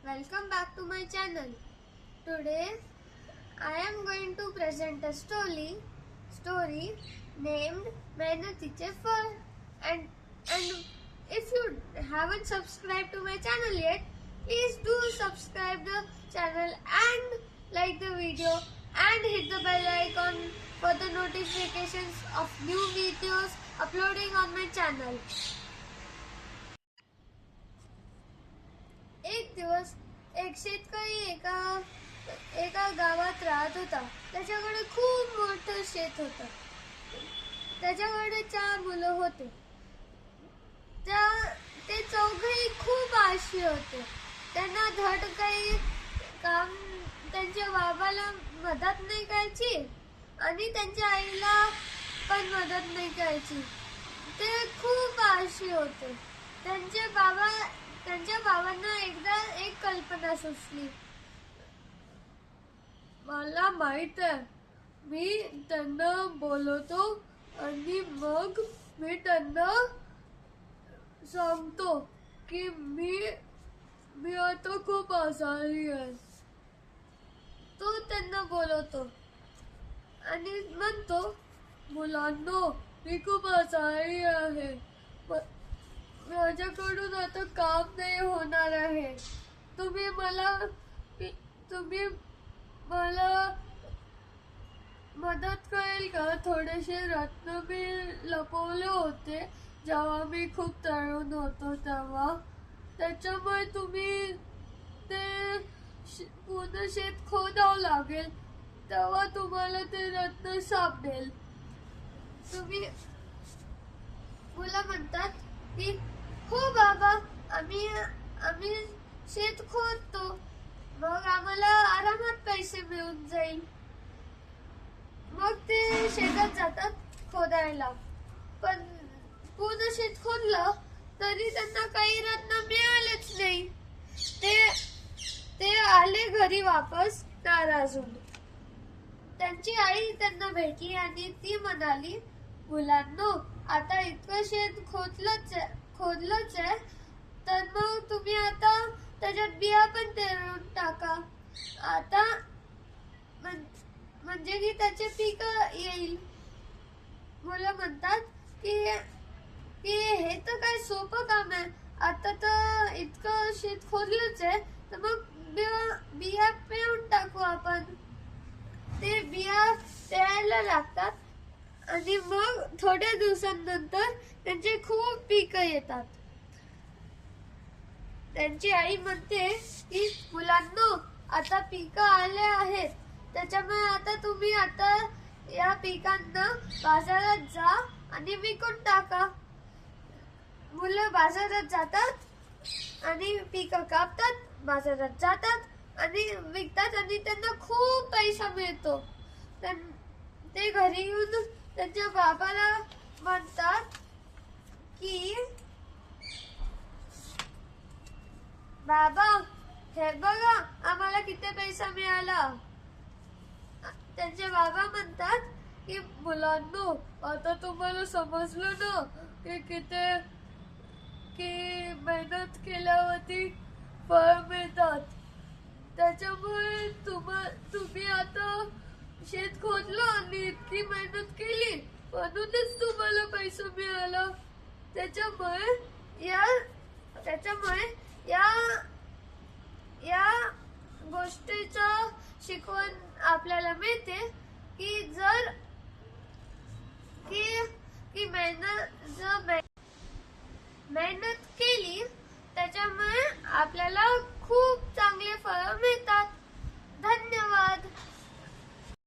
Welcome back to my channel. Today I am going to present a story named Mehnatiche Fal. And if you haven't subscribed to my channel yet, please do subscribe the channel and like the video and hit the bell icon for the notifications of new videos uploading on my channel. एक दिवस एक शेतकरी एका गावात राहत होता. त्याच्याकडे खूप मोठं शेत होतं. त्याच्याकडे 4 मुलं होते. ते चौघही खूप आळशी होते. त्यांना धड काही काम त्यांच्या बाबाला मदत नाही करायची आणि त्यांच्या आईला पण मदत नाही करायची. ते खूप आळशी होते. त्यांच्या बाबांना एकदा एक कल्पना सुचली. मला माहित आहे, मी त्यांना बोलवतो आणि मग मी त्यांना सांगतो की मी आता खूप आजारी आहे. तो त्यांना बोलवतो आणि म्हणतो, मुलांनो, मी खूप आजारी आहे. माझ्याकडून आता काम नाही होणार आहे. तुम्ही मला मदत करेल का? थोडेसे रत्न मी लपवले होते जेव्हा मी खूप तरुण होतो तेव्हा. त्याच्यामुळे तुम्ही ते पूर्ण शेत खोदावं लागेल, तेव्हा तुम्हाला ते रत्न सापडेल. मुलं म्हणतात की हो बाबा, आम्ही शेत खोदतो, मग आम्हाला आरामात पैसे मिळून जाईल. मग ते शेतात जातात खोदायला. पण पूर्ण शेत खोदलं तरी त्यांना काही रत्न मिळालेच नाही. ते आले घरी वापस नाराज होऊन. त्यांची आई त्यांना भेटली आणि ती म्हणाली, मुलांनो, आता इतकं शेत खोदलंच आहे, तर मग तुम्ही आता त्याच्यात बिया पण पेरून टाका. आता म्हणजे की त्याचे पीक येईल. मुलं म्हणतात की हे तर काय सोपं काम आहे. आता तर इतकं शेत खोदलंच आहे, तर मग बिया पेरून टाकू आपण. ते बिया पेरायला लागतात आणि मग थोड्या दिवसांनंतर त्यांचे खूप पीक येतात. त्यांची आई म्हणते की मुलांनो, आता पीक आले आहेत, त्याच्यामुळे आता तुम्ही या पिकांना बाजारात जा आणि विकून टाका. मुलं बाजारात जातात आणि पीक कापतात, बाजारात जातात आणि विकतात आणि त्यांना खूप पैसा मिळतो. ते घरी येऊन त्यांच्या बाबाला म्हणतात की बाबा, हे बघा, आम्हाला किती पैसा मिळाला. त्यांचे बाबा म्हणतात की मुलांनो, आता तुम्हाला समजलं ना की मेहनत केल्यावरती फळ मिळतात. त्याच्यामुळे तुम्ही आता शेत खोदलं आणि इतकी मेहनत केली, म्हणूनच तुम्हाला पैसा मिळाला. त्याच्यामुळे या गोष्टीचं शिकवण आपल्याला मिळते की मेहनत केली, त्याच्यामुळे